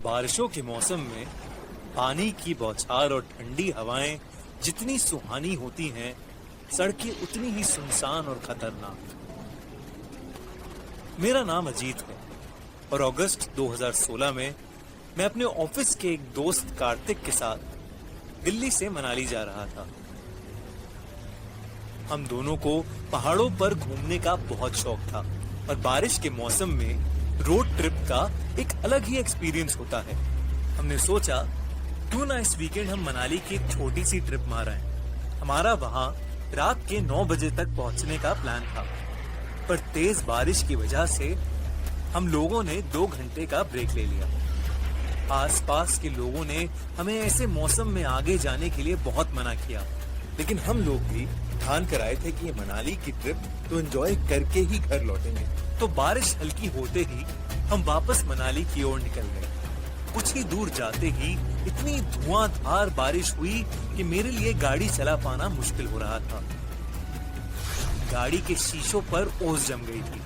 बारिशों के मौसम में पानी की बौछार और ठंडी हवाएं जितनी सुहानी होती हैं, सड़कें उतनी ही सुनसान और खतरनाक। मेरा नाम अजीत है और अगस्त 2016 में मैं अपने ऑफिस के एक दोस्त कार्तिक के साथ दिल्ली से मनाली जा रहा था। हम दोनों को पहाड़ों पर घूमने का बहुत शौक था और बारिश के मौसम में रोड ट्रिप का एक अलग ही एक्सपीरियंस होता है। हमने सोचा क्यों ना इस वीकेंड हम मनाली की एक छोटी सी ट्रिप मारें। हमारा वहां रात के 9 बजे तक पहुंचने का प्लान था, पर तेज बारिश की वजह से हम लोगों ने 2 घंटे का ब्रेक ले लिया। आसपास के लोगों ने हमें ऐसे मौसम में आगे जाने के लिए बहुत मना किया, लेकिन हम लोग भी ठान कर आए थे कि ये मनाली की ट्रिप तो एंजॉय करके ही घर लौटेंगे। तो बारिश हल्की होते ही हम वापस मनाली की ओर निकल गए। कुछ ही दूर जाते ही इतनी धुआंधार बारिश हुई कि मेरे लिए गाड़ी चला पाना मुश्किल हो रहा था। गाड़ी के शीशों पर ओस जम गई थी,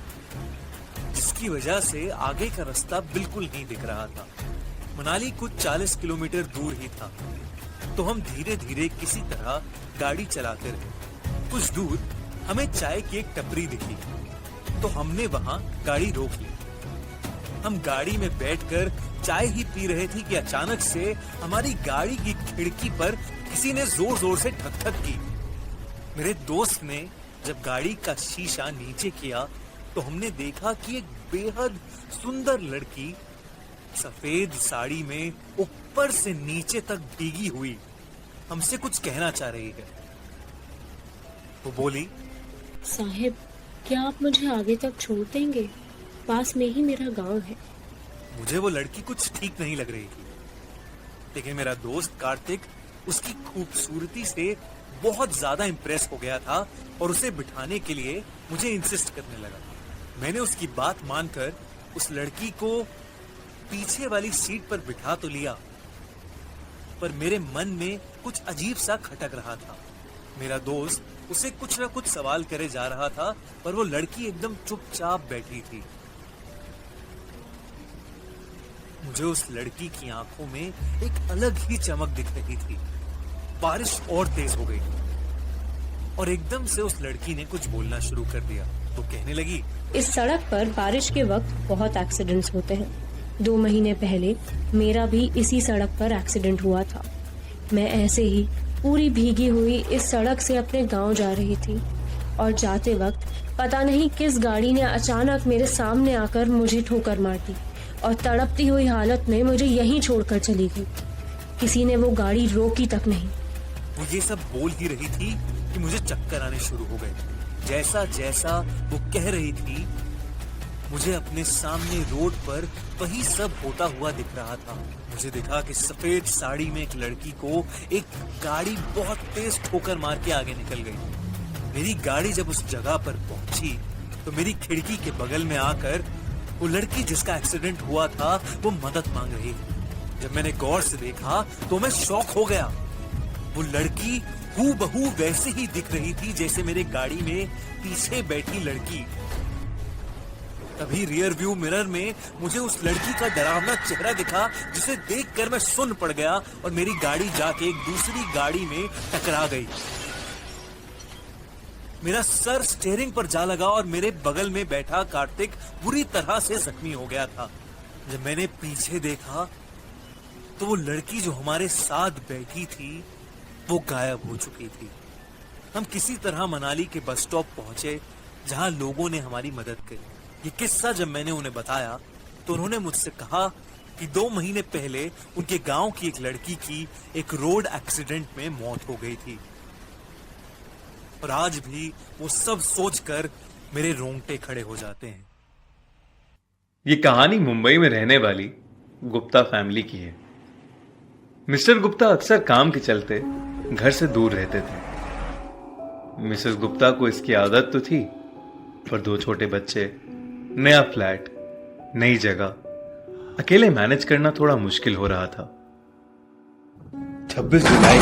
जिसकी वजह से आगे का रास्ता बिल्कुल नहीं दिख रहा था। मनाली कुछ 40 किलोमीटर दूर ही था, तो हम धीरे धीरे किसी तरह गाड़ी चलाते रहे। कुछ दूर हमें चाय की एक टपरी दिखी, तो हमने वहां गाड़ी रोक ली। हम गाड़ी में बैठकर चाय ही पी रहे थे कि अचानक से हमारी गाड़ी की खिड़की पर किसी ने जोर जोर से ठक ठक की। मेरे दोस्त ने जब गाड़ी का शीशा नीचे किया तो हमने देखा कि एक बेहद सुंदर लड़की सफेद साड़ी में ऊपर से नीचे तक भीगी हुई हमसे कुछ कहना चाह रही है। वो बोली, साहिब, क्या आप मुझे आगे तक छोड़ देंगे? पास में ही मेरा गांव है। मुझे वो लड़की कुछ ठीक नहीं लग रही थी, लेकिन मेरा दोस्त कार्तिक उसकी खूबसूरती से बहुत ज्यादा इंप्रेस हो गया था और उसे बिठाने के लिए मुझे इंसिस्ट करने लगा। मैंने उसकी बात मानकर उस लड़की को पीछे वाली सीट पर बिठा तो लिया, पर मेरे मन में कुछ अजीब सा खटक रहा था। मेरा दोस्त उसे कुछ न कुछ सवाल करे जा रहा था, पर वो लड़की एकदम चुपचाप बैठी थी। मुझे उस लड़की की आंखों में एक अलग ही चमक दिख रही थी। बारिश और तेज हो गई और एकदम से उस लड़की ने कुछ बोलना शुरू कर दिया। तो कहने लगी, इस सड़क पर बारिश के वक्त बहुत एक्सीडेंट्स होते हैं। 2 महीने पहले मेरा भी इसी सड़क पर एक्सीडेंट हुआ था। मैं ऐसे ही पूरी भीगी हुई इस सड़क से अपने गांव जा रही थी और जाते वक्त पता नहीं किस गाड़ी ने अचानक मेरे सामने आकर मुझे ठोकर मार दी और तड़पती हुई हालत में मुझे यहीं छोड़कर चली गई। किसी ने वो गाड़ी रोकी तक नहीं। वो ये सब बोल ही रही थी कि मुझे चक्कर आने शुरू हो गए। जैसा जैसा वो कह रही थी, मुझे अपने सामने रोड पर वही सब होता हुआ दिख रहा था। मुझे दिखा कि सफेद साड़ी में एक लड़की को एक गाड़ी बहुत तेज ठोकर मार के आगे निकल गई। मेरी गाड़ी जब उस जगह पर पहुंची तो मेरी खिड़की के बगल में आकर वो लड़की जिसका एक्सीडेंट हुआ था वो मदद मांग रही थी। जब मैंने गौर से देखा तो मैं शॉक हो गया। वो लड़की हूबहू वैसे ही दिख रही थी जैसे मेरे गाड़ी में पीछे बैठी लड़की। तभी रियर व्यू मिरर में मुझे उस लड़की का डरावना चेहरा दिखा, जिसे देखकर मैं सुन्न पड़ गया और मेरी गाड़ी जाके एक दूसरी गाड़ी में टकरा गई। मेरा सर स्टीयरिंग पर जा लगा और मेरे बगल में बैठा कार्तिक बुरी तरह से जख्मी हो गया था। जब मैंने पीछे देखा तो वो लड़की जो हमारे साथ बैठी थी वो गायब हो चुकी थी। हम किसी तरह मनाली के बस स्टॉप पहुंचे, जहां लोगों ने हमारी मदद करी। ये किस्सा जब मैंने उन्हें बताया तो उन्होंने मुझसे कहा कि 2 महीने पहले उनके गांव की एक लड़की की एक रोड एक्सीडेंट में मौत हो गई थी। और आज भी वो सब सोचकर मेरे रोंगटे खड़े हो जाते हैं। ये कहानी मुंबई में रहने वाली गुप्ता फैमिली की है। मिस्टर गुप्ता अक्सर काम के चलते घर से दूर रहते थे। मिसेस गुप्ता को इसकी आदत तो थी, पर 2 छोटे बच्चे, नया फ्लैट, नई जगह, अकेले मैनेज करना थोड़ा मुश्किल हो रहा था। 26 जुलाई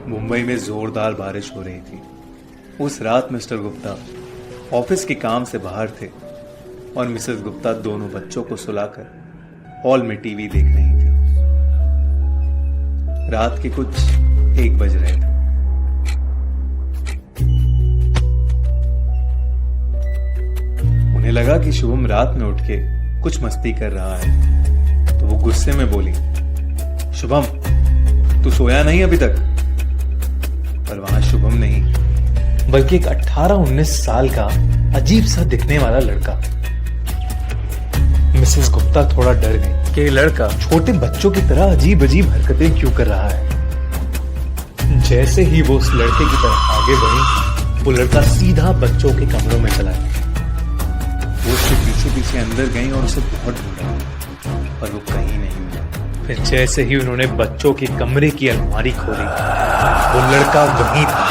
मुंबई में जोरदार बारिश हो रही थी। उस रात मिस्टर गुप्ता ऑफिस के काम से बाहर थे और मिसेस गुप्ता दोनों बच्चों को सुलाकर हॉल में टीवी देख रही थी। रात के कुछ 1 बज रहे थे। उन्हें लगा कि शुभम रात में उठ के कुछ मस्ती कर रहा है, तो वो गुस्से में बोली, शुभम, तू सोया नहीं अभी तक? पर वहां शुभम नहीं, बल्कि एक 18-19 साल का अजीब सा दिखने वाला लड़का। मिसेस गुप्ता थोड़ा डर गई कि ये लड़का छोटे बच्चों की तरह अजीब अजीब हरकतें क्यों कर रहा है। जैसे ही वो उस लड़के की तरफ आगे बढ़ी, वो लड़का सीधा बच्चों के कमरों में चला गया। वो उसके पीछे पीछे अंदर गई और उसे बहुत ढूंढा, पर वो कहीं नहीं मिला। फिर जैसे ही उन्होंने बच्चों के कमरे की अलमारी खोली, वो लड़का वहीं था।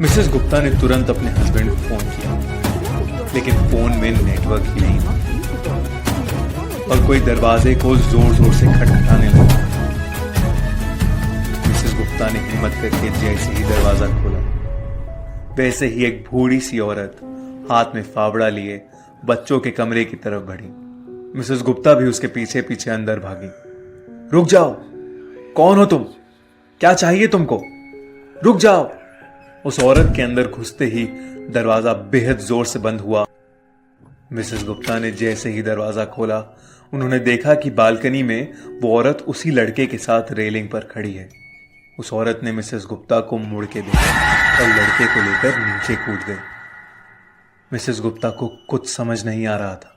मिसेस गुप्ता ने तुरंत अपने हस्बैंड को फोन किया, लेकिन फोन में नेटवर्क ही नहीं था और कोई दरवाजे को जोर जोर से खटखटाने लगा। मिसेस गुप्ता ने हिम्मत करके जैसे ही दरवाजा खोला, वैसे ही एक बूढ़ी सी औरत हाथ में फावड़ा लिए बच्चों के कमरे की तरफ बढ़ी। मिसेस गुप्ता भी उसके पीछे पीछे अंदर भागी। रुक जाओ, कौन हो तुम? क्या चाहिए तुमको? रुक जाओ। उस औरत के अंदर घुसते ही दरवाजा बेहद जोर से बंद हुआ। मिसेस गुप्ता ने जैसे ही दरवाजा खोला, उन्होंने देखा कि बालकनी में वो औरत उसी लड़के के साथ रेलिंग पर खड़ी है। उस औरत ने मिसेस गुप्ता को मुड़ के देखा और लड़के को लेकर नीचे कूद गई। मिसेस गुप्ता को कुछ समझ नहीं आ रहा था।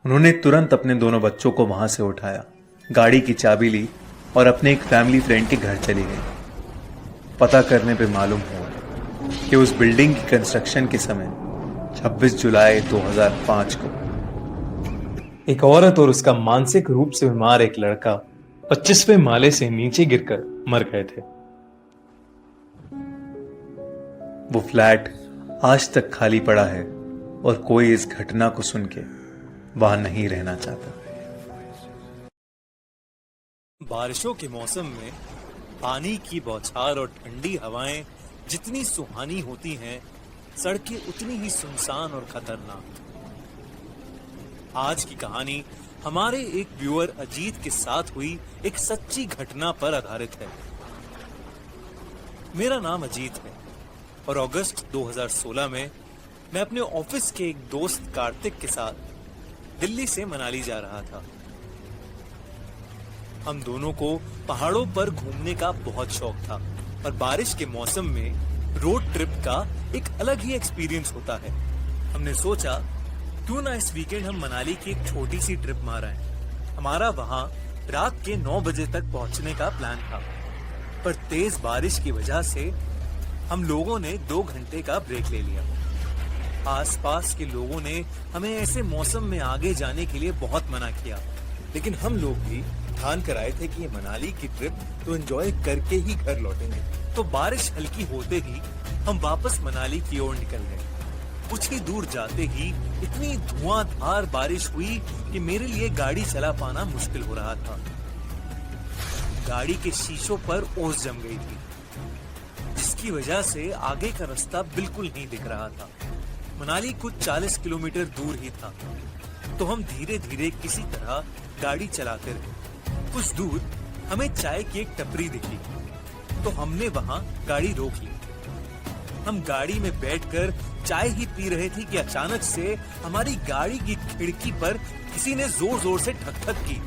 उन्होंने तुरंत अपने दोनों बच्चों को वहां से उठाया, गाड़ी की चाबी ली और अपने एक फैमिली फ्रेंड के घर चली गई। पता करने पे मालूम हुआ कि उस बिल्डिंग की कंस्ट्रक्शन के समय 26 जुलाई 2005 को एक औरत और उसका मानसिक रूप से बीमार एक लड़का 25वें माले से नीचे गिरकर मर गए थे। वो फ्लैट आज तक खाली पड़ा है और कोई इस घटना को सुन के वहां नहीं रहना चाहता। बारिशों के मौसम में पानी की बौछार और ठंडी हवाएं जितनी सुहानी होती हैं, सड़कें उतनी ही सुनसान और खतरनाक। आज की कहानी हमारे एक व्यूअर अजीत के साथ हुई एक सच्ची घटना पर आधारित है। मेरा नाम अजीत है और अगस्त 2016 में मैं अपने ऑफिस के एक दोस्त कार्तिक के साथ दिल्ली से मनाली जा रहा था। हम दोनों को पहाड़ों पर घूमने का बहुत शौक था और बारिश के मौसम में रोड ट्रिप का एक अलग ही एक्सपीरियंस होता है। हमने सोचा क्यों ना इस वीकेंड हम मनाली की एक छोटी सी ट्रिप मार आए। हमारा वहां रात के 9 बजे तक पहुंचने का प्लान था, पर तेज बारिश की वजह से हम लोगों ने 2 घंटे का ब्रेक ले लिया। आसपास के लोगों ने हमें ऐसे मौसम में आगे जाने के लिए बहुत मना किया, लेकिन हम लोग भी ठान कर आए थे कि ये मनाली की ट्रिप तो एंजॉय करके ही घर लौटेंगे। तो बारिश हल्की होते ही हम वापस मनाली की ओर निकल गए। कुछ ही दूर जाते ही इतनी धुआंधार बारिश हुई कि मेरे लिए गाड़ी चला पाना मुश्किल हो रहा था। गाड़ी के शीशों पर ओस जम गई थी, जिसकी वजह से आगे का रास्ता बिल्कुल नहीं दिख रहा था। मनाली कुछ 40 किलोमीटर दूर ही था, तो हम धीरे धीरे किसी तरह गाड़ी चलाते रहे। कुछ दूर हमें चाय की एक टपरी दिखी, तो हमने वहां गाड़ी रोक ली। हम गाड़ी में बैठकर चाय ही पी रहे थे कि अचानक से हमारी गाड़ी की खिड़की पर किसी ने जोर जोर से ठक ठक की।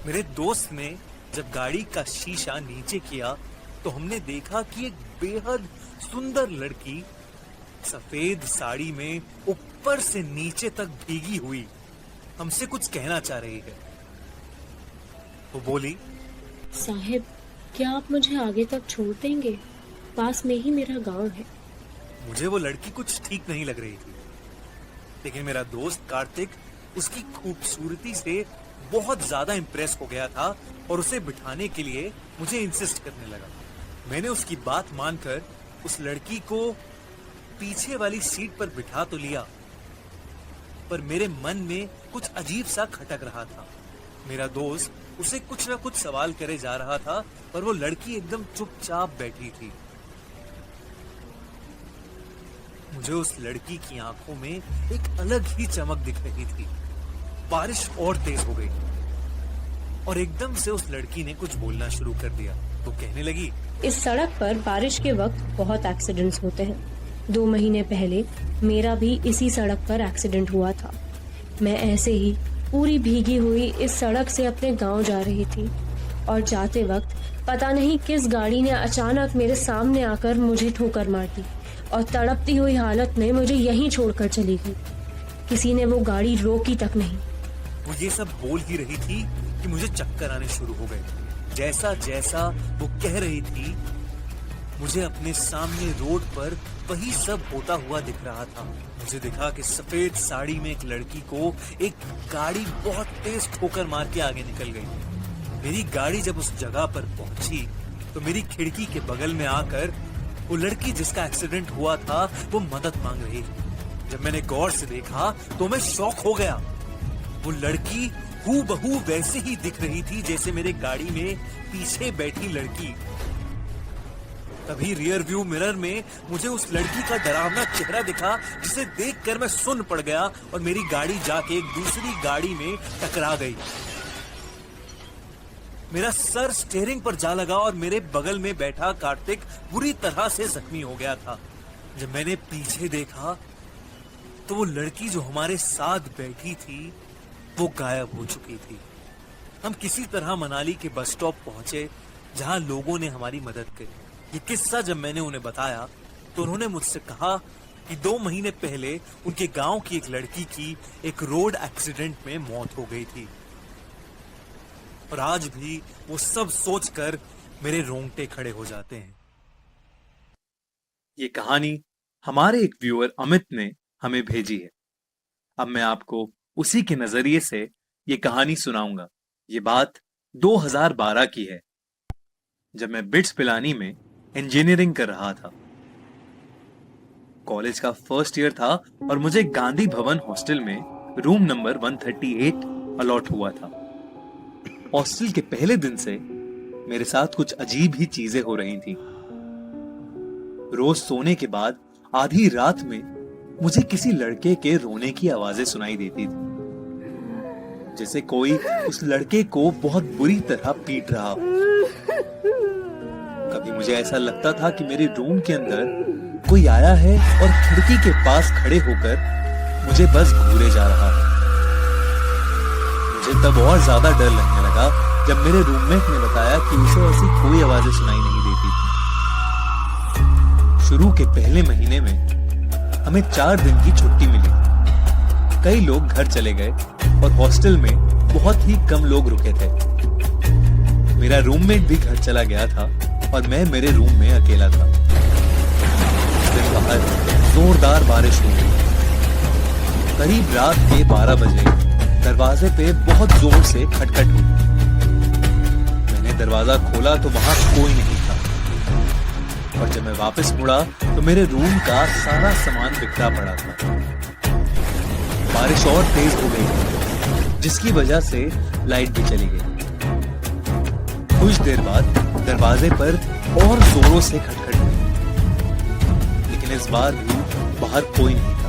मेरे दोस्त ने जब गाड़ी का शीशा नीचे किया तो हमने देखा कि एक बेहद सुंदर लड़की सफेद साड़ी में ऊपर से नीचे तक भीगी हुई हमसे कुछ कहना चाह रही है। वो बोली, साहिब, क्या आप मुझे आगे तक छोड़ देंगे? पास में ही मेरा गांव है। मुझे वो लड़की कुछ ठीक नहीं लग रही थी, लेकिन मेरा दोस्त कार्तिक उसकी खूबसूरती से बहुत ज्यादा इंप्रेस हो गया था और उसे बिठाने के लिए मुझे इंसिस्ट करने लगा। मैंने उसकी बात मानकर उस लड़की को पीछे वाली सीट पर बिठा तो लिया, पर मेरे मन में कुछ अजीब सा खटक रहा था। मेरा दोस्त उसे कुछ ना कुछ सवाल करे जा रहा था, पर वो लड़की एकदम चुपचाप बैठी थी। मुझे उस लड़की की आंखों में एक अलग ही चमक दिख रही थी। बारिश और तेज हो गई और एकदम से उस लड़की ने कुछ बोलना शुरू कर दिया। तो कहने लगी, इस सड़क पर बारिश के वक्त बहुत एक्सीडेंट्स होते हैं। 2 महीने पहले मेरा भी इसी सड़क पर एक्सीडेंट हुआ था। मैं ऐसे ही पूरी भीगी हुई इस सड़क से अपने गांव जा रही थी और जाते वक्त पता नहीं किस गाड़ी ने अचानक मेरे सामने आकर मुझे ठोकर मार दी और तड़पती हुई हालत में मुझे यहीं छोड़कर चली गई। किसी ने वो गाड़ी रोकी तक नहीं। वो ये सब बोल ही रही थी कि मुझे चक्कर आने शुरू हो गए। जैसा जैसा वो कह रही थी, मुझे अपने सामने रोड पर वही सब होता हुआ दिख रहा था। मुझे दिखा कि सफेद साड़ी में एक लड़की को एक गाड़ी बहुत तेज ठोकर मार के आगे निकल गई। मेरी गाड़ी जब उस जगह पर पहुंची तो मेरी खिड़की के बगल में आकर वो लड़की जिसका एक्सीडेंट हुआ था वो मदद मांग रही थी। जब मैंने गौर से देखा तो मैं शॉक हो गया। वो लड़की हूबहू वैसे ही दिख रही थी जैसे मेरे गाड़ी में पीछे बैठी लड़की। तभी रियर व्यू मिरर में मुझे उस लड़की का डरावना चेहरा दिखा, जिसे देखकर मैं सुन्न पड़ गया और मेरी गाड़ी जाके एक दूसरी गाड़ी में टकरा गई। मेरा सर स्टीयरिंग पर जा लगा और मेरे बगल में बैठा कार्तिक बुरी तरह से जख्मी हो गया था। जब मैंने पीछे देखा तो वो लड़की जो हमारे साथ बैठी थी वो गायब हो चुकी थी। हम किसी तरह मनाली के बस स्टॉप पहुंचे जहां लोगों ने हमारी मदद करी। ये किस्सा जब मैंने उन्हें बताया तो उन्होंने मुझसे कहा कि 2 महीने पहले उनके गांव की एक लड़की की एक रोड एक्सीडेंट में मौत हो गई थी और आज भी वो सब सोचकर मेरे रोंगटे खड़े हो जाते हैं। ये कहानी हमारे एक व्यूअर अमित ने हमें भेजी है। अब मैं आपको उसी के नजरिए से ये कहानी सुनाऊंगा। ये बात 2012 की है, जब मैं बिट्स पिलानी में इंजीनियरिंग कर रहा था। कॉलेज का फर्स्ट ईयर था और मुझे गांधी भवन हॉस्टल में रूम नंबर 138 अलॉट हुआ था। हॉस्टल के पहले दिन से मेरे साथ कुछ अजीब ही चीजें हो रही थी। रोज सोने के बाद आधी रात में मुझे किसी लड़के के रोने की आवाजें सुनाई देती थी, जैसे कोई उस लड़के को बहुत बुरी तरह पीट रहा हो। कभी मुझे ऐसा लगता था कि मेरे रूम के अंदर कोई आया है और खिड़की के पास खड़े होकर मुझे बस घूरे जा रहा है। मुझे तब और ज्यादा डर लगने लगा जब मेरे रूममेट ने बताया कि उसे ऐसी कोई आवाजें सुनाई नहीं देती थी। शुरू के पहले महीने में हमें 4 दिन की छुट्टी मिली। कई लोग घर चले गए और हॉस्टल में बहुत ही कम लोग रुके थे। मेरा रूममेट भी घर चला गया था और मैं मेरे रूम में अकेला था। दिन बाहर जोरदार बारिश हो रही। करीब रात के 12 बजे दरवाजे पे बहुत जोर से खटखट हुई। मैंने दरवाजा खोला तो वहां कोई नहीं था और जब मैं वापस मुड़ा तो मेरे रूम का सारा सामान बिखरा पड़ा था। बारिश और तेज हो गई, जिसकी वजह से लाइट भी चली गई। कुछ देर बाद दरवाजे पर और जोरों से खटखट हुई, लेकिन इस बार भी बाहर कोई नहीं था।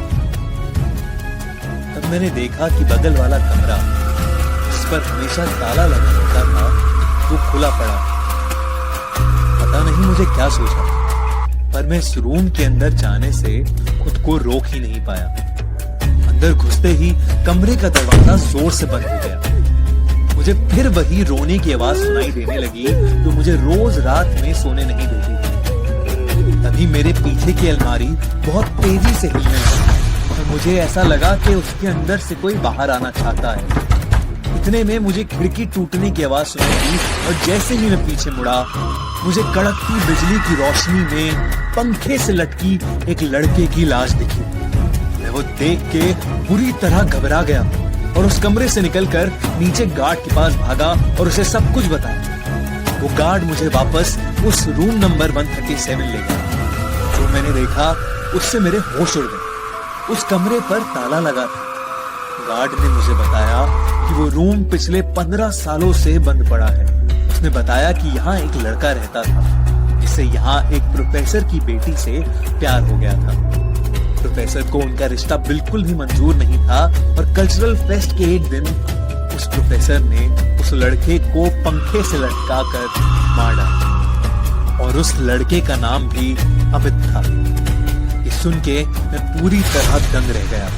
तब मैंने देखा कि बगल वाला कमरा, जिस पर हमेशा ताला लगा होता था, वो खुला पड़ा। पता नहीं मुझे क्या सोचा, पर मैं इस रूम के अंदर जाने से खुद को रोक ही नहीं पाया। अंदर घुसते ही कमरे का दरवाजा जोर से बंद हो गया। मुझे फिर वही रोने की आवाज सुनाई देने लगी जो मुझे रोज रात में सोने नहीं देती थी। तभी मेरे पीछे की अलमारी बहुत तेजी से हिलने लगी और मुझे ऐसा लगा कि उसके अंदर से कोई बाहर आना चाहता है। इतने में मुझे खिड़की टूटने की आवाज सुनाई दी और जैसे ही मैं पीछे मुड़ा, मुझे कड़कती बिजली की रोशनी में पंखे से लटकी एक लड़के की लाश दिखी। मैं वो देख के बुरी तरह घबरा गया और उस कमरे से निकलकर नीचे गार्ड के पास भागा और उसे सब कुछ बताया। वो गार्ड मुझे वापस उस रूम नंबर 137 ले गया। जो मैंने देखा उससे मेरे होश उड़ गए। उस कमरे पर ताला लगा था। गार्ड ने मुझे बताया कि वो रूम पिछले 15 सालों से बंद पड़ा है। उसने बताया कि यहाँ एक लड़का रहता था, जिससे यहाँ एक प्रोफेसर की बेटी से प्यार हो गया था। प्रोफेसर को उनका रिश्ता बिल्कुल भी मंजूर नहीं था और कल्चरल फेस्ट के एक दिन उस प्रोफेसर ने उस लड़के को पंखे से लटकाकर मार डाला और उस लड़के का नाम भी अमित था। ये सुन के मैं पूरी तरह दंग रह गया।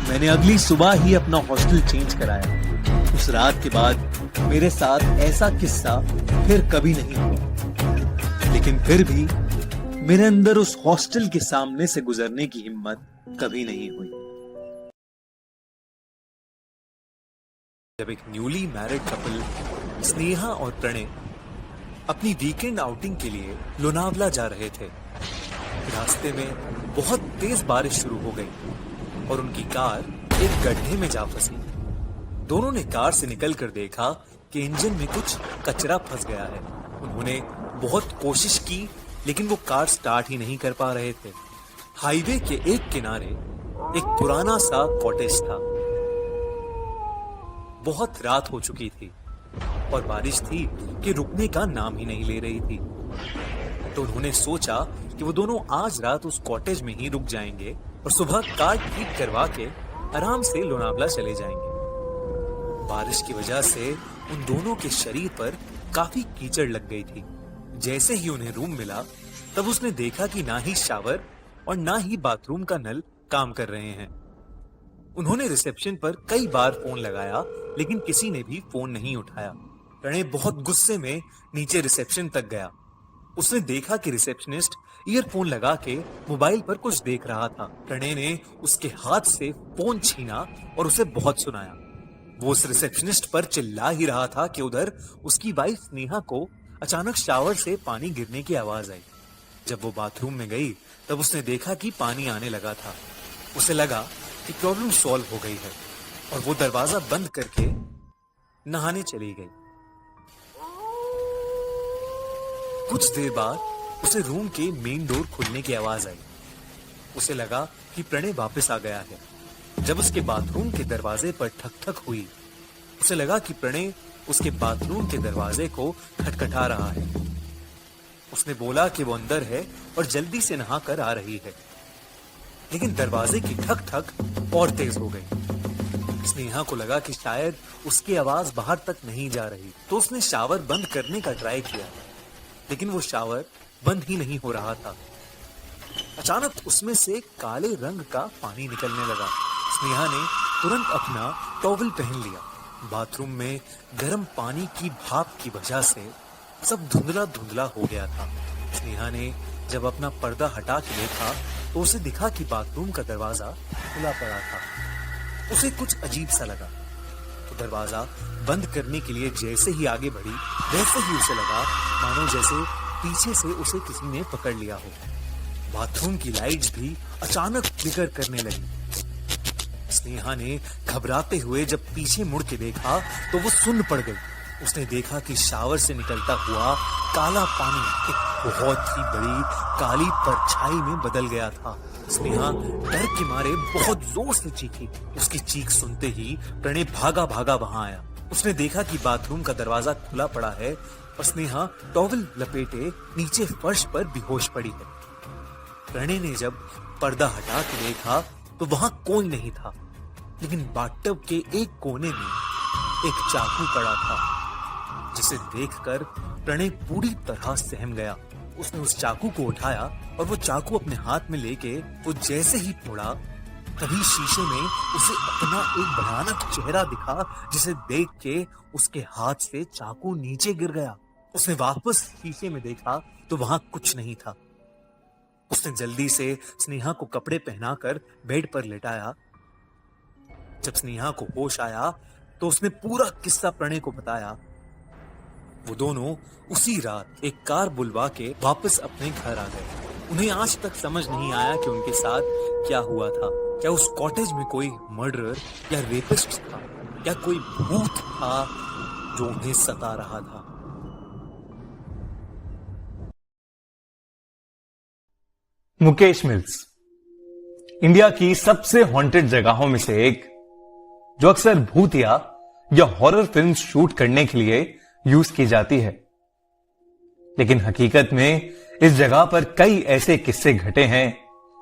मैंने अगली सुबह ही अपना हॉस्टल चेंज कराया। उस रात के बाद मेरे साथ ऐसा किस्सा फिर कभी नहीं हुआ, लेकिन फिर भी मेरे अंदर उस हॉस्टल के सामने से गुजरने की हिम्मत कभी नहीं हुई। जब एक न्यूली मैरिड कपल स्नेहा और प्रणय अपनी वीकेंड आउटिंग के लिए लोनावला जा रहे थे, रास्ते में बहुत तेज बारिश शुरू हो गई और उनकी कार एक गड्ढे में जा फंसी। दोनों ने कार से निकलकर देखा कि इंजन में कुछ कचरा फंस गया है। उन्होंने बहुत कोशिश की, लेकिन वो कार स्टार्ट ही नहीं कर पा रहे थे। हाईवे के एक किनारे एक पुराना सा कॉटेज था। बहुत रात हो चुकी थी और बारिश थी कि रुकने का नाम ही नहीं ले रही थी। तो उन्होंने सोचा कि वो दोनों आज रात उस कॉटेज में ही रुक जाएंगे और सुबह कार ठीक करवा के आराम से लोनावला चले जाएंगे। बारिश की वजह से उन दोनों के शरीर पर काफी कीचड़ लग गई थी। जैसे ही उन्हें रूम मिला, तब उसने देखा कि ना ही शावर और ना ही बाथरूम का नल काम कर रहे हैं। उन्होंने रिसेप्शन पर कई बार फोन लगाया, लेकिन किसी ने भी फोन नहीं उठाया। प्रणय बहुत गुस्से में नीचे रिसेप्शन तक गया। उसने देखा कि रिसेप्शनिस्ट ईयरफोन लगा के मोबाइल पर कुछ देख रहा था। प्रणय ने उसके हाथ से फोन छीना और उसे बहुत सुनाया। वो उस रिसेप्शनिस्ट पर चिल्ला ही रहा था कि उधर उसकी वाइफ स्नेहा को अचानक शावर से पानी गिरने की आवाज आई। जब वो बाथरूम में गई, तब उसने देखा कि पानी आने लगा था। उसे लगा कि प्रॉब्लम सॉल्व हो गई है और वो दरवाजा बंद करके नहाने चली गई। कुछ देर बाद उसे रूम के मेन डोर खुलने की आवाज आई। उसे लगा कि प्रणय वापस आ गया है। जब उसके बाथरूम के दरवाजे पर ठक ठक हुई, उसे लगा कि प्रणय उसके बाथरूम के दरवाजे को खटखटा रहा है। उसने बोला कि वो अंदर है और जल्दी से नहाकर आ रही है, लेकिन दरवाजे की ठक ठक और तेज हो गई। स्नेहा को लगा कि शायद उसकी आवाज बाहर तक नहीं जा रही, तो उसने शावर बंद करने का ट्राई किया, लेकिन वो शावर बंद ही नहीं हो रहा था। अचानक उसमें से काले रंग का पानी निकलने लगा। स्नेहा ने तुरंत अपना टॉवल पहन लिया। बाथरूम में गर्म पानी की भाप की वजह से सब धुंधला धुंधला हो गया था। स्नेहा ने जब अपना पर्दा हटा के देखा, तो उसे दिखा कि बाथरूम का दरवाजा खुला पड़ा था। उसे कुछ अजीब सा लगा, तो दरवाजा बंद करने के लिए जैसे ही आगे बढ़ी, वैसे ही उसे लगा मानो जैसे पीछे से उसे किसी ने पकड़ लिया हो। बाथरूम की लाइट्स भी अचानक फ्लिकर करने लगी। स्नेहा ने घबराते हुए जब पीछे मुड़ के देखा, तो वो सुन्न पड़ गई। उसने देखा कि शावर से निकलता हुआ काला पानी एक बहुत ही बड़ी काली परछाई में बदल गया था। स्नेहा डर के मारे बहुत जोर से चीखी। उसकी चीख सुनते ही प्रणय भागा भागा वहां आया। उसने देखा कि बाथरूम का दरवाजा खुला पड़ा है और स्नेहा टॉवल लपेटे नीचे फर्श पर बेहोश पड़ी है। प्रणय ने जब पर्दा हटा के देखा, तो वहां कोई नहीं था, लेकिन बाथटब के एक कोने में एक चाकू पड़ा था, जिसे देखकर प्रणय पूरी तरह सहम गया। उसने उस चाकू को उठाया और वो चाकू अपने हाथ में लेके वो जैसे ही फोड़ा, तभी शीशे में उसे अपना एक भयानक चेहरा दिखा, जिसे देख के उसके हाथ से चाकू नीचे गिर गया। उसने वापस शीशे में देखा, तो वहां कुछ नहीं था। उसने जल्दी से स्नेहा को कपड़े पहनाकर बेड पर लेटाया। जब स्नेहा को होश आया, तो उसने पूरा किस्सा प्रणय को बताया। वो दोनों उसी रात एक कार बुलवा के वापस अपने घर आ गए। उन्हें आज तक समझ नहीं आया कि उनके साथ क्या हुआ था। क्या उस कॉटेज में कोई मर्डरर या रेपिस्ट था, या कोई भूत था जो उन्हें सता रहा था। मुकेश मिल्स इंडिया की सबसे हॉन्टेड जगहों में से एक, जो अक्सर भूत या हॉरर फिल्म्स शूट करने के लिए यूज की जाती है। लेकिन हकीकत में इस जगह पर कई ऐसे किस्से घटे हैं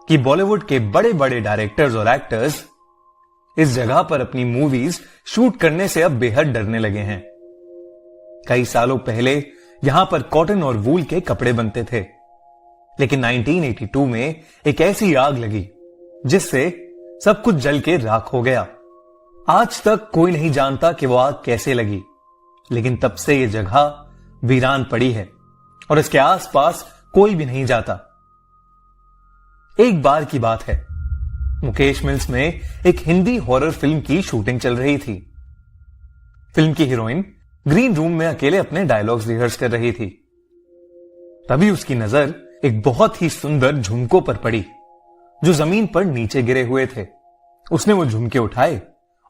कि बॉलीवुड के बड़े बड़े डायरेक्टर्स और एक्टर्स इस जगह पर अपनी मूवीज शूट करने से अब बेहद डरने लगे हैं। कई सालों पहले यहां पर कॉटन और वूल के कपड़े बनते थे, लेकिन 1982 में एक ऐसी आग लगी जिससे सब कुछ जल के राख हो गया। आज तक कोई नहीं जानता कि वो आग कैसे लगी, लेकिन तब से ये जगह वीरान पड़ी है और इसके आसपास कोई भी नहीं जाता। एक बार की बात है, मुकेश मिल्स में एक हिंदी हॉरर फिल्म की शूटिंग चल रही थी। फिल्म की हीरोइन ग्रीन रूम में अकेले अपने डायलॉग्स रिहर्स कर रही थी। तभी उसकी नजर एक बहुत ही सुंदर झुमकों पर पड़ी जो जमीन पर नीचे गिरे हुए थे। उसने वो झुमके उठाए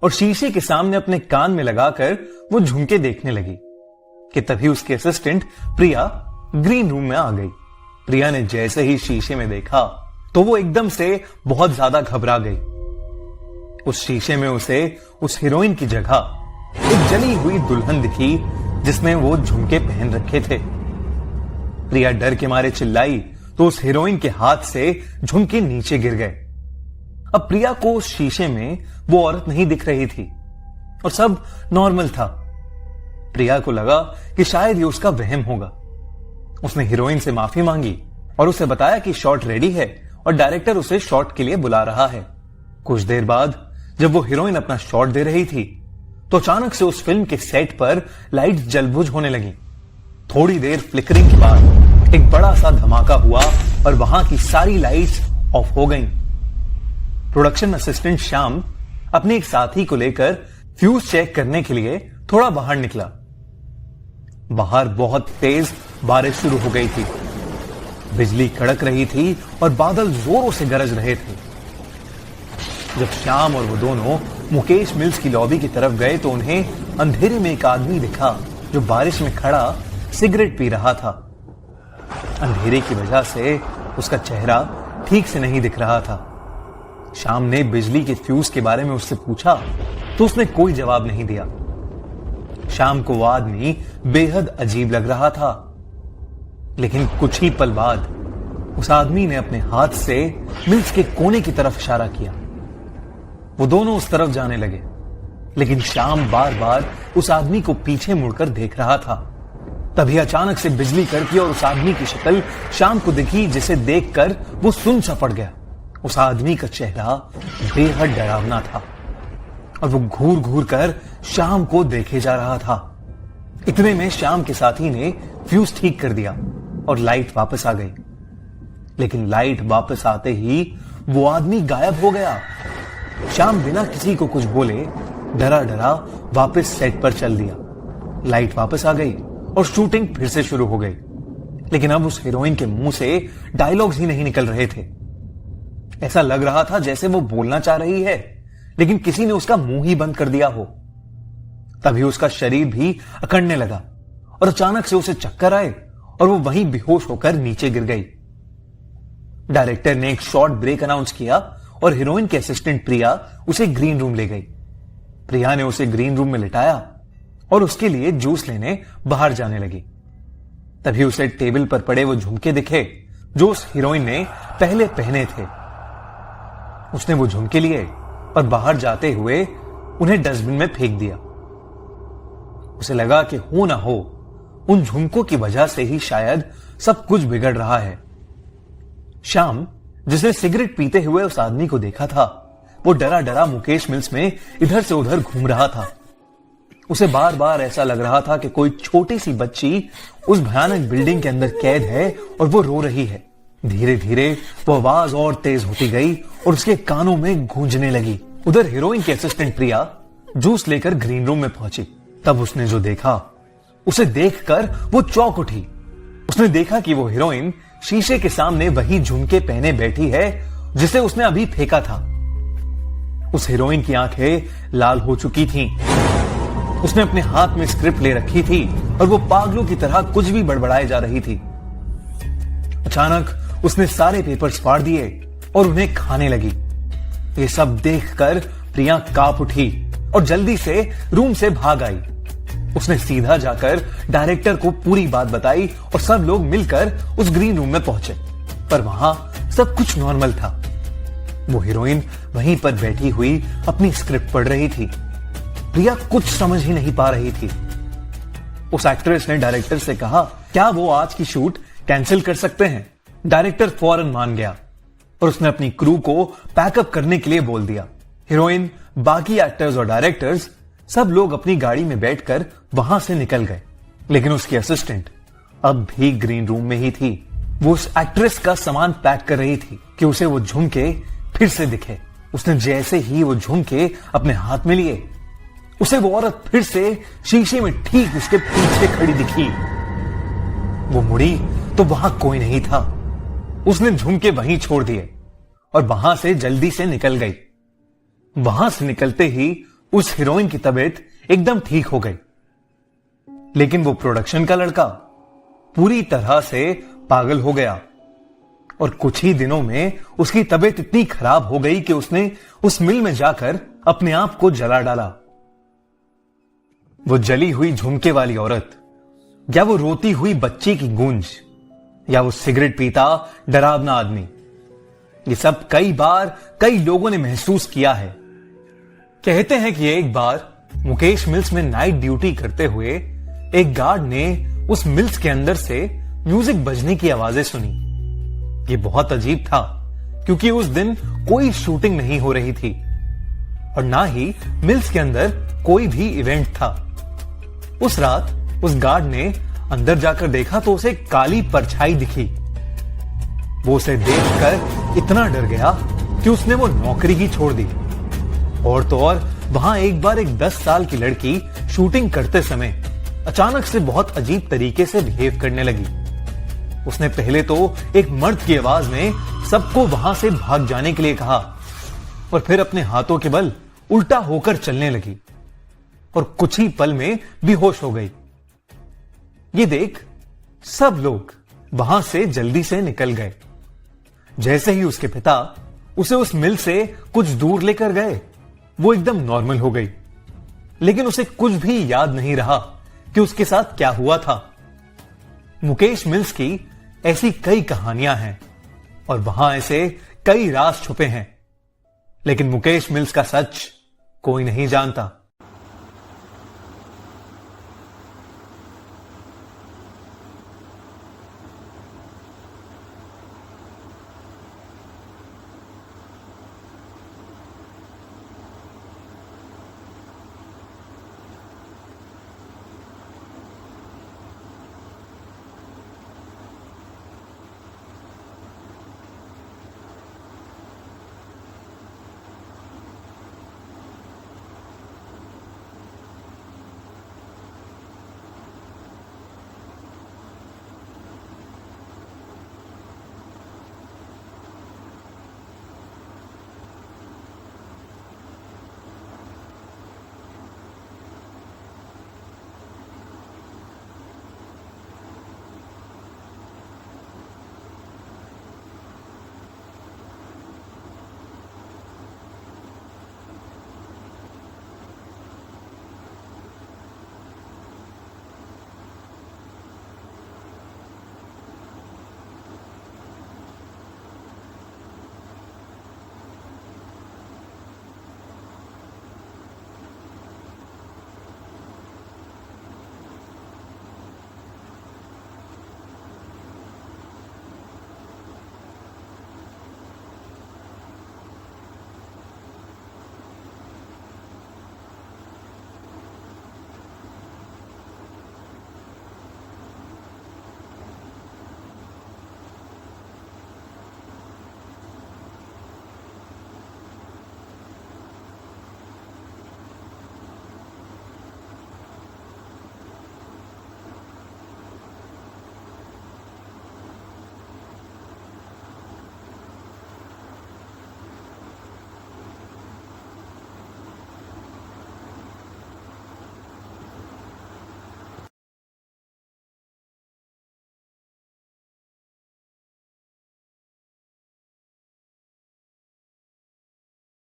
और शीशे के सामने अपने कान में लगाकर वो झुमके देखने लगी कि तभी उसकी असिस्टेंट प्रिया ग्रीन रूम में आ गई। प्रिया ने जैसे ही शीशे में देखा तो वो एकदम से बहुत ज्यादा घबरा गई। उस शीशे में उसे उस हीरोइन की जगह एक जली हुई दुल्हन दिखी जिसने वो झुमके पहन रखे थे। प्रिया डर के मारे चिल्लाई तो उस हीरोइन के हाथ से झुमके नीचे गिर गए। अब प्रिया को उस शीशे में वो औरत नहीं दिख रही थी और सब नॉर्मल था। प्रिया को लगा कि शायद ये उसका वहम होगा। उसने हीरोइन से माफी मांगी और उसे बताया कि शॉट रेडी है और डायरेक्टर उसे शॉट के लिए बुला रहा है। कुछ देर बाद जब वो हीरोइन अपना शॉट दे रही थी तो अचानक से उस फिल्म के सेट पर लाइट्स जलबुझ होने लगी। थोड़ी देर फ्लिकरिंग के बाद एक बड़ा सा धमाका हुआ और वहां की सारी लाइट्स ऑफ हो गईं। प्रोडक्शन असिस्टेंट श्याम अपने एक साथी को लेकर फ्यूज चेक करने के लिए थोड़ा बाहर निकला। बाहर बहुत तेज बारिश शुरू हो गई थी, बिजली कड़क रही थी और बादल जोरों से गरज रहे थे। जब श्याम और वो दोनों मुकेश मिल्स की लॉबी की तरफ गए तो उन्हें अंधेरे में एक आदमी दिखा जो बारिश में खड़ा सिगरेट पी रहा था। अंधेरे की वजह से उसका चेहरा ठीक से नहीं दिख रहा था। श्याम ने बिजली के फ्यूज के बारे में उससे पूछा तो उसने कोई जवाब नहीं दिया। श्याम को वो आदमी बेहद अजीब लग रहा था, लेकिन कुछ ही पल बाद उस आदमी ने अपने हाथ से मिल्स के कोने की तरफ इशारा किया। वो दोनों उस तरफ जाने लगे, लेकिन श्याम बार बार उस आदमी को पीछे मुड़कर देख रहा था। तभी अचानक से बिजली कड़की और उस आदमी की शक्ल श्याम को दिखी, जिसे देखकर वो सुन सा पड़ गया। उस आदमी का चेहरा बेहद डरावना था और वो घूर घूर कर श्याम को देखे जा रहा था। इतने में श्याम के साथी ने फ्यूज ठीक कर दिया और लाइट वापस आ गई, लेकिन लाइट वापस आते ही वो आदमी गायब हो गया। श्याम बिना किसी को कुछ बोले डरा डरा वापस सेट पर चल दिया। लाइट वापस आ गई और शूटिंग फिर से शुरू हो गई, लेकिन अब उस हीरोइन के मुंह से डायलॉग्स ही नहीं निकल रहे थे। ऐसा लग रहा था जैसे वो बोलना चाह रही है, लेकिन किसी ने उसका मुंह ही बंद कर दिया हो। तभी उसका शरीर भी अकड़ने लगा और अचानक से उसे चक्कर आए और वो वहीं बेहोश होकर नीचे गिर गई। डायरेक्टर ने एक शॉर्ट ब्रेक अनाउंस किया और हीरोइन के असिस्टेंट प्रिया उसे ग्रीन रूम ले गई। प्रिया ने उसे ग्रीन रूम में लिटाया और उसके लिए जूस लेने बाहर जाने लगी। तभी उसे टेबल पर पड़े वो झुमके दिखे जो उस हीरोइन ने पहले पहने थे। उसने वो झुमके लिए और बाहर जाते हुए उन्हें डस्टबिन में फेंक दिया। उसे लगा कि हो ना हो उन झुमकों की वजह से ही शायद सब कुछ बिगड़ रहा है। श्याम, जिसने सिगरेट पीते हुए उस आदमी को देखा था, वो डरा डरा मुकेश मिल्स में इधर से उधर घूम रहा था। उसे बार बार ऐसा लग रहा था कि कोई छोटी सी बच्ची उस भयानक बिल्डिंग के अंदर कैद है और वो रो रही है। धीरे धीरे वो आवाज और तेज होती गई और उसके कानों में गूंजने लगी। उधर हीरोइन की असिस्टेंट प्रिया जूस लेकर ग्रीन रूम में पहुंची। तब उसने जो देखा, उसे देखकर वो चौंक उठी। उसने देखा कि वो हीरोइन शीशे के सामने वही झुमके पहने बैठी है जिसे उसने अभी फेंका था। उस हीरोइन की आंखें लाल हो चुकी थीं। उसने अपने हाथ में स्क्रिप्ट ले रखी थी और वो पागलों की तरह कुछ भी बड़बड़ाए जा रही थी। अचानक उसने सारे पेपर्स फाड़ दिए और उन्हें खाने लगी। ये सब देखकर प्रिया कांप उठी और जल्दी से रूम से भाग आई। उसने सीधा जाकर डायरेक्टर को पूरी बात बताई और सब लोग मिलकर उस ग्रीन रूम में पहुंचे, पर वहां सब कुछ नॉर्मल था। वो हीरोइन वहीं पर बैठी हुई अपनी स्क्रिप्ट पढ़ रही थी। प्रिया कुछ समझ ही नहीं पा रही थी। उस एक्ट्रेस ने डायरेक्टर से कहा, क्या वो आज की शूट कैंसिल कर सकते हैं? डायरेक्टर फौरन मान गया और उसने अपनी क्रू को पैकअप करने के लिए बोल दिया। हीरोइन, बाकी एक्टर्स और डायरेक्टर्स सब लोग अपनी गाड़ी में बैठकर वहां से निकल गए, लेकिन उसकी असिस्टेंट अब भी ग्रीन रूम में ही थी। वो उस एक्ट्रेस का सामान पैक कर रही थी कि उसे वो झुमके फिर से दिखे। उसने जैसे ही वो झुमके अपने हाथ में लिए, उसे वो औरत फिर से शीशे में ठीक उसके पीछे खड़ी दिखी। वो मुड़ी तो वहां कोई नहीं था। उसने झुमके वहीं छोड़ दिए और वहां से जल्दी से निकल गई। वहां से निकलते ही उस हीरोइन की तबीयत एकदम ठीक हो गई, लेकिन वो प्रोडक्शन का लड़का पूरी तरह से पागल हो गया और कुछ ही दिनों में उसकी तबीयत इतनी खराब हो गई कि उसने उस मिल में जाकर अपने आप को जला डाला। वो जली हुई झुमके वाली औरत, या वो रोती हुई बच्ची की गूंज, या वो सिगरेट पीता डरावना आदमी, ये सब कई बार कई लोगों ने महसूस किया है। कहते हैं कि एक बार मुकेश मिल्स में नाइट ड्यूटी करते हुए एक गार्ड ने उस मिल्स के अंदर से म्यूजिक बजने की आवाजें सुनी। ये बहुत अजीब था क्योंकि उस दिन कोई शूटिंग नहीं हो रही थी और ना ही मिल्स के अंदर कोई भी इवेंट था। उस रात उस गार्ड ने अंदर जाकर देखा तो उसे काली परछाई दिखी। वो उसे देखकर इतना डर गया कि उसने वो नौकरी ही छोड़ दी। और तो और वहां एक बार एक 10 साल की लड़की शूटिंग करते समय अचानक से बहुत अजीब तरीके से बिहेव करने लगी। उसने पहले तो एक मर्द की आवाज में सबको वहां से भाग जाने के लिए कहा और फिर अपने हाथों के बल उल्टा होकर चलने लगी और कुछ ही पल में बेहोश हो गई। ये देख सब लोग वहां से जल्दी से निकल गए। जैसे ही उसके पिता उसे उस मिल से कुछ दूर लेकर गए, वो एकदम नॉर्मल हो गई, लेकिन उसे कुछ भी याद नहीं रहा कि उसके साथ क्या हुआ था। मुकेश मिल्स की ऐसी कई कहानियां हैं और वहां ऐसे कई राज छुपे हैं, लेकिन मुकेश मिल्स का सच कोई नहीं जानता।